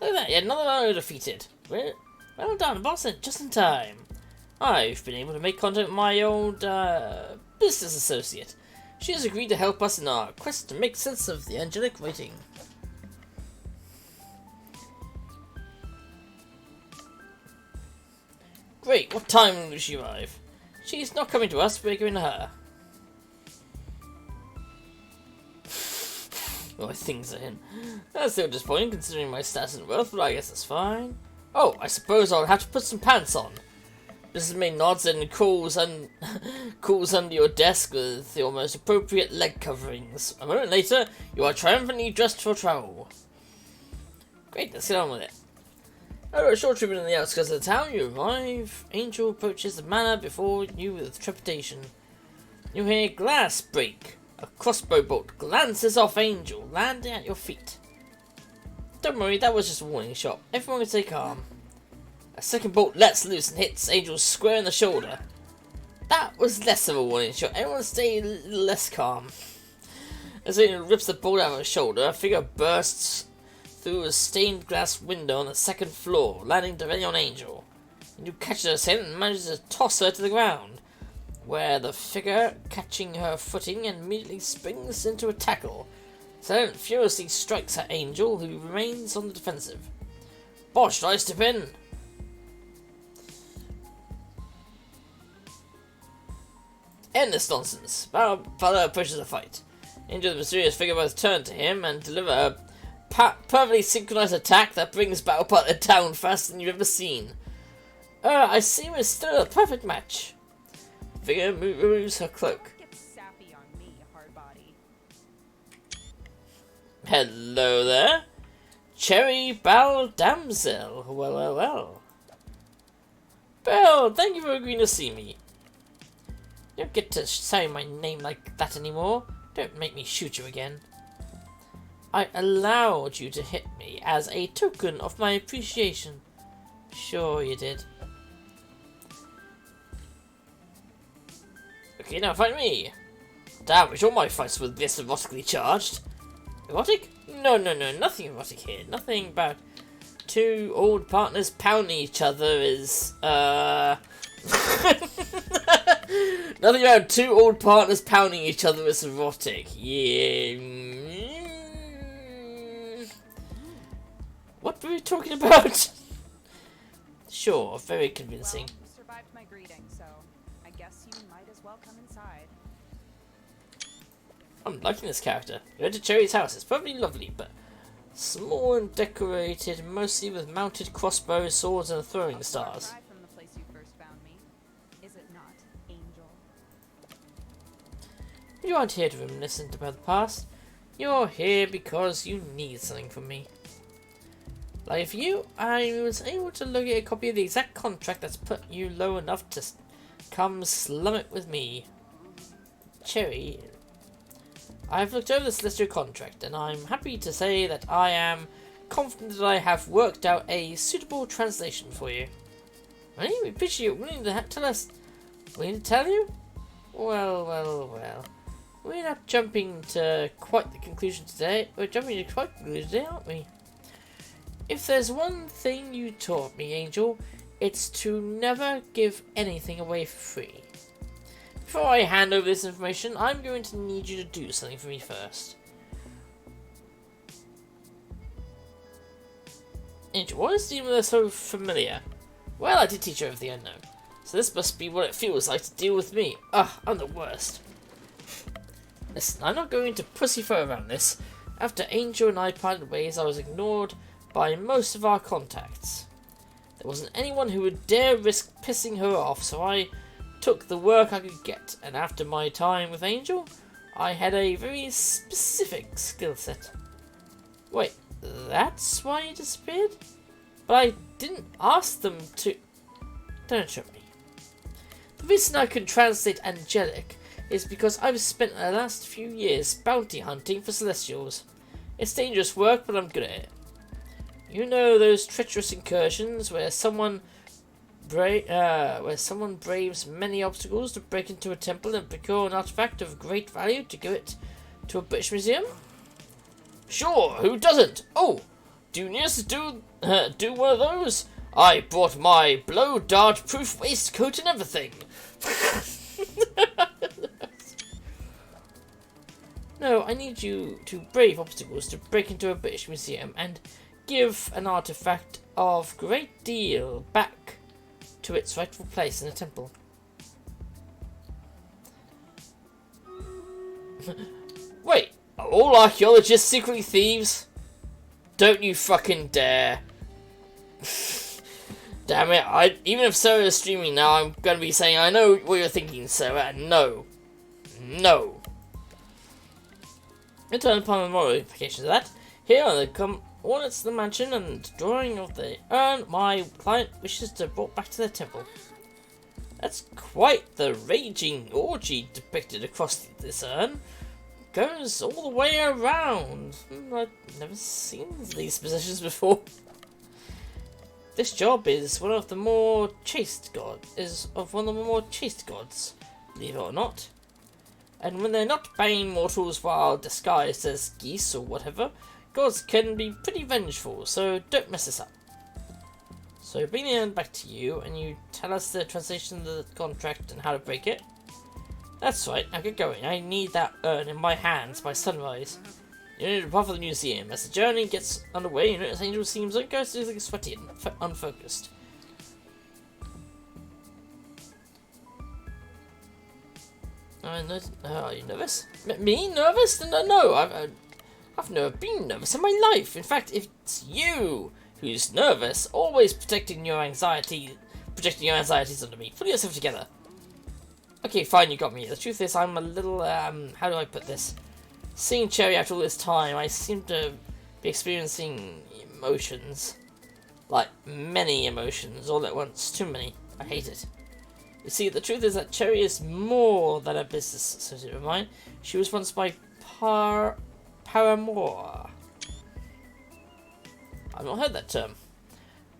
Look at that, yet another foe defeated. Well done, boss, just in time. I've been able to make contact with my old business associate. She has agreed to help us in our quest to make sense of the angelic writing. Great, what time will she arrive? She's not coming to us, we're going to her. Oh, things are in. That's still disappointing considering my status and wealth, but I guess that's fine. Oh, I suppose I'll have to put some pants on. Mrs. May nods and crawls under your desk with your most appropriate leg coverings. A moment later, you are triumphantly dressed for travel. Great, let's get on with it. After a short trip in the outskirts of the town, you arrive. Angel approaches the manor before you with trepidation. You hear glass break. A crossbow bolt glances off Angel, landing at your feet. Don't worry, that was just a warning shot. Everyone can stay calm. A second bolt lets loose and hits Angel square in the shoulder. That was less of a warning shot. Everyone stay a little less calm. As Angel rips the bolt out of her shoulder, a figure bursts through a stained glass window on the second floor, landing directly on Angel. You catch her ascent and manage to toss her to the ground, where the figure, catching her footing, immediately springs into a tackle. Silent furiously strikes at Angel, who remains on the defensive. Boss, should I step in? End this nonsense. Father pushes the fight. Angel, the mysterious figure, both turn to him and deliver a perfectly synchronized attack that brings Battlepilot down faster than you've ever seen. I see we're still a perfect match. Figure removes her cloak. Get sappy on me, hard body. Hello there. Cherry Belle Damsel. Well. Belle, thank you for agreeing to see me. You don't get to say my name like that anymore. Don't make me shoot you again. I allowed you to hit me as a token of my appreciation. Sure you did. Okay, now fight me. Damn, it's all my fights with this erotically charged. Erotic? No, nothing erotic here. Nothing about two old partners pounding each other is, nothing about two old partners pounding each other is erotic. Yeah. What were we talking about? Sure, very convincing. Well, you survived my greeting, so I guess you might as well come inside. I'm liking this character. You went to Cherry's house. It's probably lovely, but small and decorated, mostly with mounted crossbows, swords, and throwing stars. From the place you first found me. Is it not, Angel? You aren't here to reminiscent about the past. You're here because you need something from me. Like for you, I was able to locate a copy of the exact contract that's put you low enough to come slum it with me. Cherry, I've looked over the Celestial contract, and I'm happy to say that I am confident that I have worked out a suitable translation for you. Really? We appreciate you willing to tell us. Willing to tell you? Well. We're not jumping to quite the conclusion today. We're jumping to quite the conclusion today, aren't we? If there's one thing you taught me, Angel, it's to never give anything away for free. Before I hand over this information, I'm going to need you to do something for me first. Angel, why is Demon so familiar? Well, I did teach her everything I know, so this must be what it feels like to deal with me. Ugh, I'm the worst. Listen, I'm not going to pussyfoot around this. After Angel and I parted ways, I was ignored by most of our contacts. There wasn't anyone who would dare risk pissing her off, so I took the work I could get, and after my time with Angel, I had a very specific skill set. Wait, that's why you disappeared? But I didn't ask them to... Don't shoot me. The reason I could translate angelic is because I've spent the last few years bounty hunting for Celestials. It's dangerous work, but I'm good at it. You know those treacherous incursions where someone braves many obstacles to break into a temple and procure an artifact of great value to give it to a British museum? Sure, who doesn't? Oh, Junius, do one of those? I brought my blow dart proof waistcoat and everything. No, I need you to brave obstacles to break into a British museum and give an artifact of great deal back to its rightful place in a temple. Wait, are all archaeologists secretly thieves? Don't you fucking dare. Damn it, even if Sarah is streaming now, I'm gonna be saying, I know what you're thinking, Sarah, and no. No. In turn upon the moral implications of that, here are the coordinates of the mansion and drawing of the urn my client wishes to brought back to their temple. That's quite the raging orgy depicted across this urn. Goes all the way around. I've never seen these positions before. This job is one of the more chaste gods, believe it or not. And when they're not banging mortals while disguised as geese or whatever, gods can be pretty vengeful, so don't mess this up. So bring the urn back to you, and you tell us the translation of the contract and how to break it. That's right, now get going. I need that urn in my hands by sunrise. You need to depart for the museum. As the journey gets underway, you notice Angel seems uncharacteristically sweaty and unfocused. Are you nervous? Me? Nervous? No, I've never been nervous in my life. In fact, it's you who's nervous, always projecting your anxieties onto me. Pull yourself together. Okay, fine, you got me. The truth is, I'm a little, how do I put this? Seeing Cherry after all this time, I seem to be experiencing emotions. Like, many emotions, all at once. Too many. I hate it. You see, the truth is that Cherry is more than a business associate of mine. She was once my paramour. I've not heard that term.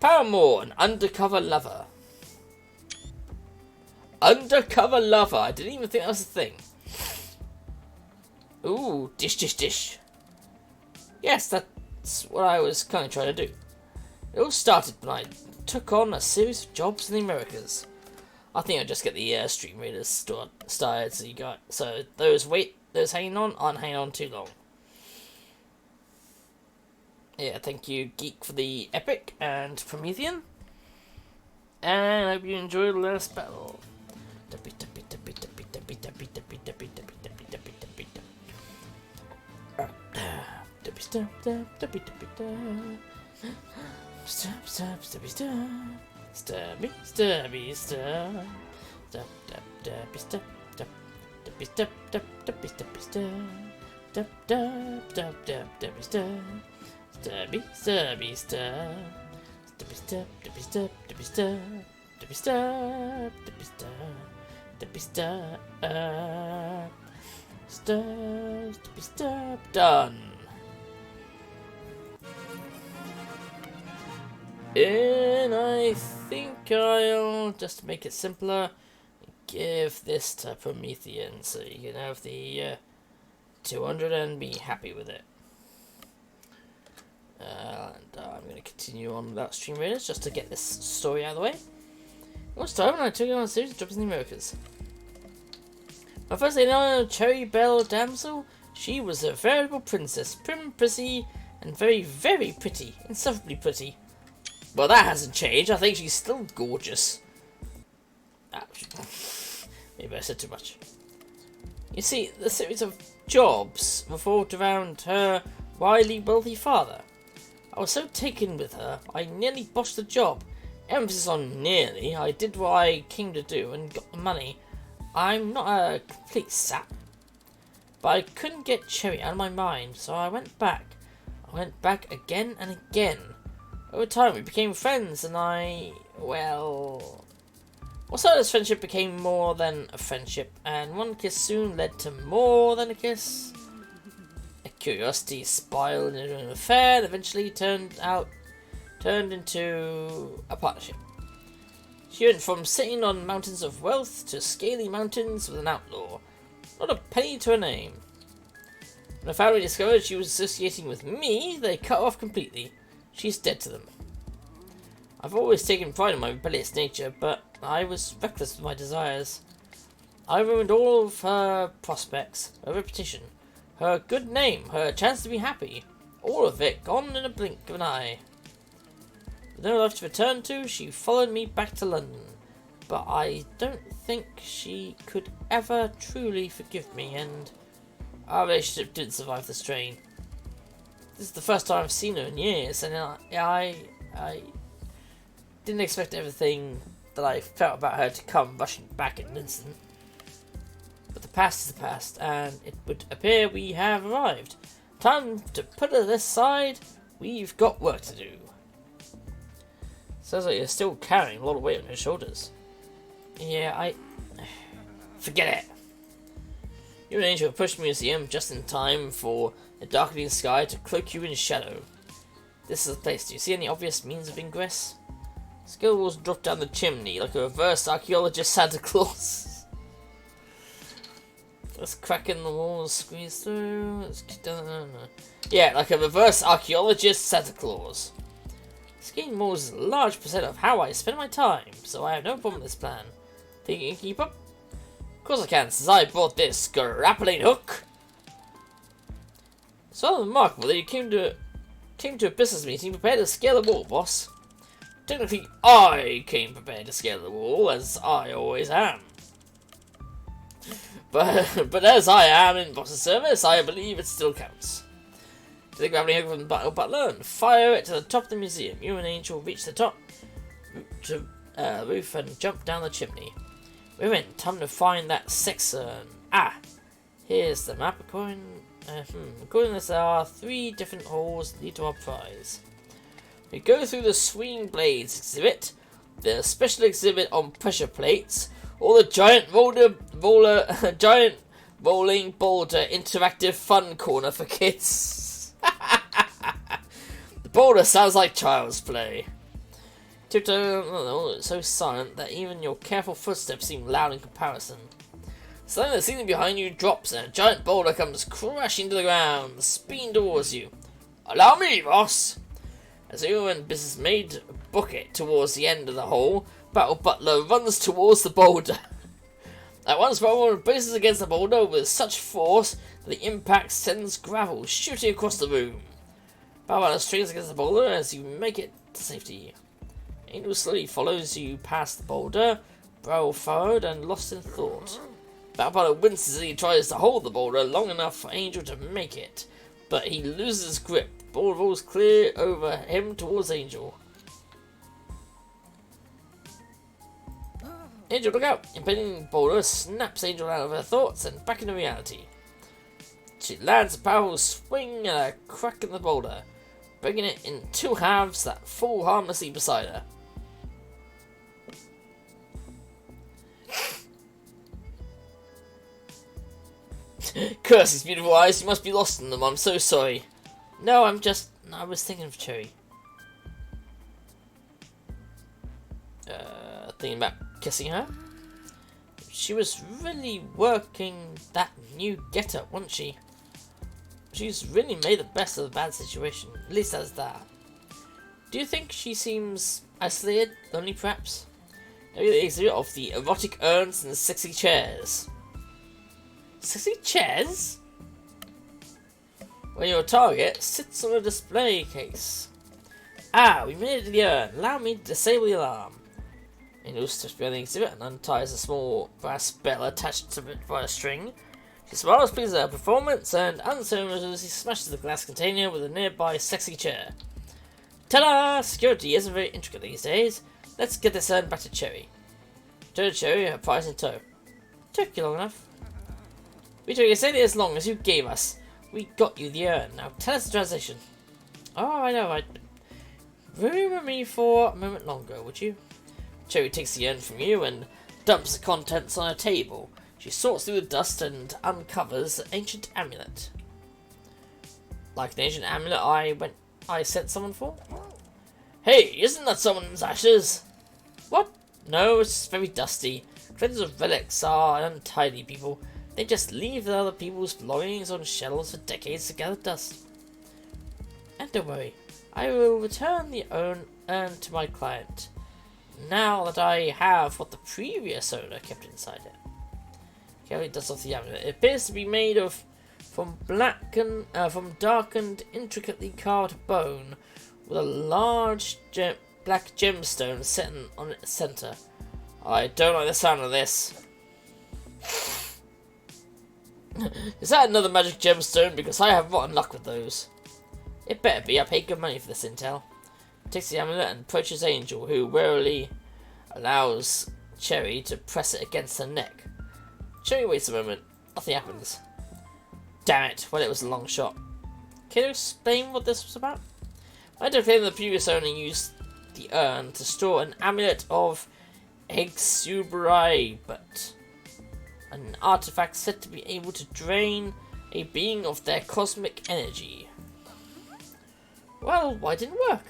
Paramour, an undercover lover. Undercover lover. I didn't even think that was a thing. Ooh, dish. Yes, that's what I was kind of trying to do. It all started when I took on a series of jobs in the Americas. I think I'll just get the Stream Raiders started so those hanging on aren't hanging on too long. Yeah, thank you Geek for the epic and Promethean. And I hope you enjoyed the last battle. Stabby, stabby, stab. Stab, stab, stabby, stab, stab. Stabby, stab, stab, stabby, stabby, stab. Stab, stab, stab, stab, stabby, stab. Stabby, stabby, stab. Stabby, stab, stabby, stab, stabby, stab. Stabby, stab, stabby, stab. Stabby, stab. Stab, stabby, stab. Done. And I think I'll, just to make it simpler, give this to Promethean so you can have the 200 and be happy with it. And I'm going to continue on without Stream Raiders just to get this story out of the way. Last time I took on a series of jobs in the Americas. My first lady on Cherry Belle Damsel, she was a veritable princess, prim, prissy, and very, very pretty, insufferably pretty. Well, that hasn't changed. I think she's still gorgeous. Maybe I said too much. You see, the series of jobs revolved around her wily, wealthy father. I was so taken with her, I nearly botched the job. Emphasis on nearly. I did what I came to do and got the money. I'm not a complete sap. But I couldn't get Cherry out of my mind, so I went back. I went back again and again. Over time, we became friends, and well, so this friendship became more than a friendship, and one kiss soon led to more than a kiss. A curiosity spiraled into an affair, and eventually turned into a partnership. She went from sitting on mountains of wealth to scaly mountains with an outlaw. Not a penny to her name. When her family discovered she was associating with me, they cut her off completely. she's dead to them. I've always taken pride in my rebellious nature, but I was reckless with my desires. I ruined all of her prospects, her reputation, her good name, her chance to be happy. All of it gone in a blink of an eye. With no life to return to, she followed me back to London. But I don't think she could ever truly forgive me, and our relationship didn't survive the strain. This is the first time I've seen her in years, and I didn't expect everything that I felt about her to come rushing back in an instant. But the past is the past, and it would appear we have arrived. Time to put her this side. We've got work to do. Sounds like you're still carrying a lot of weight on your shoulders. Yeah, forget it. You're an angel pushed the museum just in time for a darkening sky to cloak you in shadow. This is the place. Do you see any obvious means of ingress? Skeletons drop down the chimney like a reverse archaeologist Santa Claus. Let's crack in the walls, squeeze through. Let's get down. Yeah, like a reverse archaeologist Santa Claus. Skiing moors is a large percent of how I spend my time, so I have no problem with this plan. Think you can keep up? Of course I can, since I brought this grappling hook. It's rather remarkable that you came to a business meeting prepared to scale the wall, boss. Technically, I came prepared to scale the wall, as I always am. But as I am in boss's service, I believe it still counts. To the grappling hook from the battle butler and fire it to the top of the museum. You and Angel reach the top roof and jump down the chimney. We're in. Time to find that sex urn. Ah, here's the map. According to this, there are 3 different halls that lead to our prize. We go through the Swinging Blades exhibit, the special exhibit on pressure plates, or the giant giant rolling boulder interactive fun corner for kids. The boulder sounds like child's play. Tiptoe, it's so silent that even your careful footsteps seem loud in comparison. Suddenly the ceiling behind you drops and a giant boulder comes crashing to the ground, speeding towards you. Allow me, boss! As you and business maid book it towards the end of the hall, Battle Butler runs towards the boulder. At once, Battle braces against the boulder with such force that the impact sends gravel shooting across the room. Battle Butler strains against the boulder as you make it to safety. Angel slowly follows you past the boulder, brow furrowed and lost in thought. Battle Butler winces as he tries to hold the boulder long enough for Angel to make it, but he loses his grip. The boulder rolls clear over him towards Angel. Angel, look out! Impending boulder snaps Angel out of her thoughts and back into reality. She lands a powerful swing and a crack in the boulder, breaking it in 2 halves that fall harmlessly beside her. Curse his beautiful eyes, you must be lost in them, I'm so sorry. No, I was thinking of Cherry. Thinking about kissing her? She was really working that new get-up, wasn't she? She's really made the best of the bad situation, at least as that. Do you think she seems isolated, lonely perhaps? Maybe the exhibit of the erotic urns and the sexy chairs. Sexy chairs? When your target sits on a display case. Ah, we made it to the urn. Allow me to disable the alarm. Angel steps behind the exhibit and unties a small brass bell attached to it by a string. She smiles, pleased at her performance, and unceremoniously smashes the glass container with a nearby sexy chair. Ta-da! Security isn't very intricate these days. Let's get this urn back to Cherry. Return to Cherry, her prize in tow. Took you long enough. We took exactly as long as you gave us. We got you the urn. Now tell us the translation. Alright. Remember me for a moment longer, would you? Cherry takes the urn from you and dumps the contents on a table. She sorts through the dust and uncovers an ancient amulet. Like an ancient amulet I sent someone for? Hey, isn't that someone's ashes? What? No, it's very dusty. Collectors of relics are untidy people. They just leave other people's belongings on shelves for decades to gather dust. And don't worry, I will return the urn to my client, now that I have what the previous owner kept inside it. Carefully dust off the amulet. It appears to be made from darkened, intricately carved bone, with a large black gemstone set on its center. I don't like the sound of this. Is that another magic gemstone? Because I have rotten luck with those. It better be. I paid good money for this intel. Takes the amulet and approaches Angel, who warily allows Cherry to press it against her neck. Cherry waits a moment. Nothing happens. Damn it. Well, it was a long shot. Can you explain what this was about? I don't claim the previous owner used the urn to store an amulet of Exuberai, but an artifact said to be able to drain a being of their cosmic energy. Well, why didn't it work?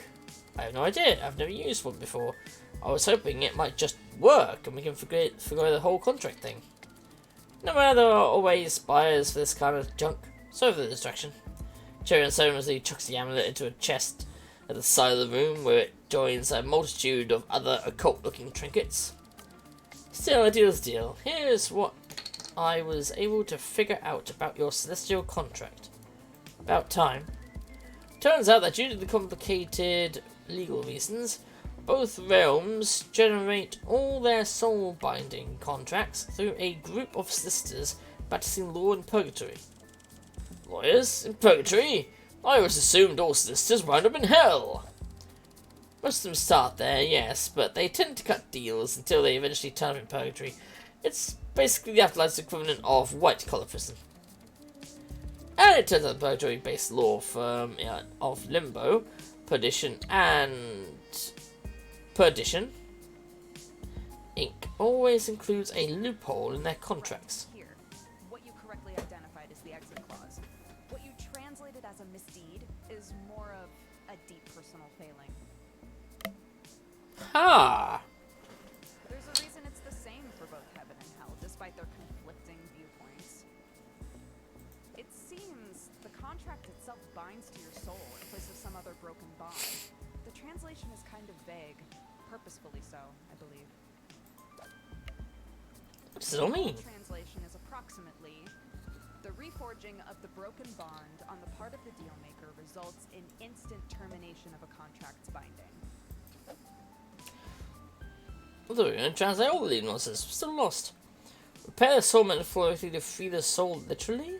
I have no idea. I've never used one before. I was hoping it might just work and we can forget the whole contract thing. No matter, there are always buyers for this kind of junk. Sorry for the distraction. Cherry unceremoniously chucks the amulet into a chest at the side of the room, where it joins a multitude of other occult-looking trinkets. Still, a deal's a deal. Here's what I was able to figure out about your celestial contract. About time. Turns out that due to the complicated legal reasons, both realms generate all their soul-binding contracts through a group of solicitors practicing law in purgatory. Lawyers? In purgatory? I always assumed all solicitors wound up in hell. Most of them start there, yes, but they tend to cut deals until they eventually turn up in purgatory. It's basically the afterlife's equivalent of white-collar prison. And it turns out the purgatory-based law firm of Limbo, Perdition, Inc. always includes a loophole in their contracts. Here, what you correctly identified as the exit clause. What you translated as a misdeed is more of a deep personal failing. Ha! There's a reason it's the same for both heaven and hell, despite their conflicting viewpoints. It seems the contract itself binds to your soul in place of some other broken bond. The translation is kind of vague, purposefully so, I believe. What does it all mean? Translation is approximately: the reforging of the broken bond on the part of the dealmaker results in instant termination of a contract's binding. Although we're going to translate all the legal nonsense, we're still lost. Repair the soul metaphorically to free the soul literally?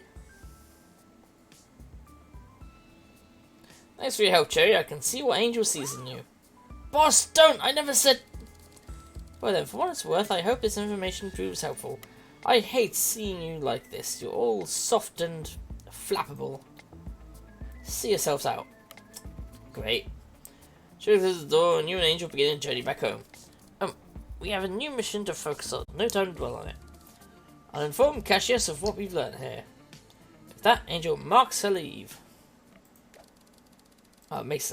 Thanks for your help, Cherry. I can see what Angel sees in you. Boss, don't! I never said... Well then, for what it's worth, I hope this information proves helpful. I hate seeing you like this. You're all soft and flappable. See yourselves out. Great. Cherry closes the door and you and Angel begin a journey back home. We have a new mission to focus on. No time to dwell on it. I'll inform Cassius of what we've learned here. With that, Angel marks her leave. Makes her leave.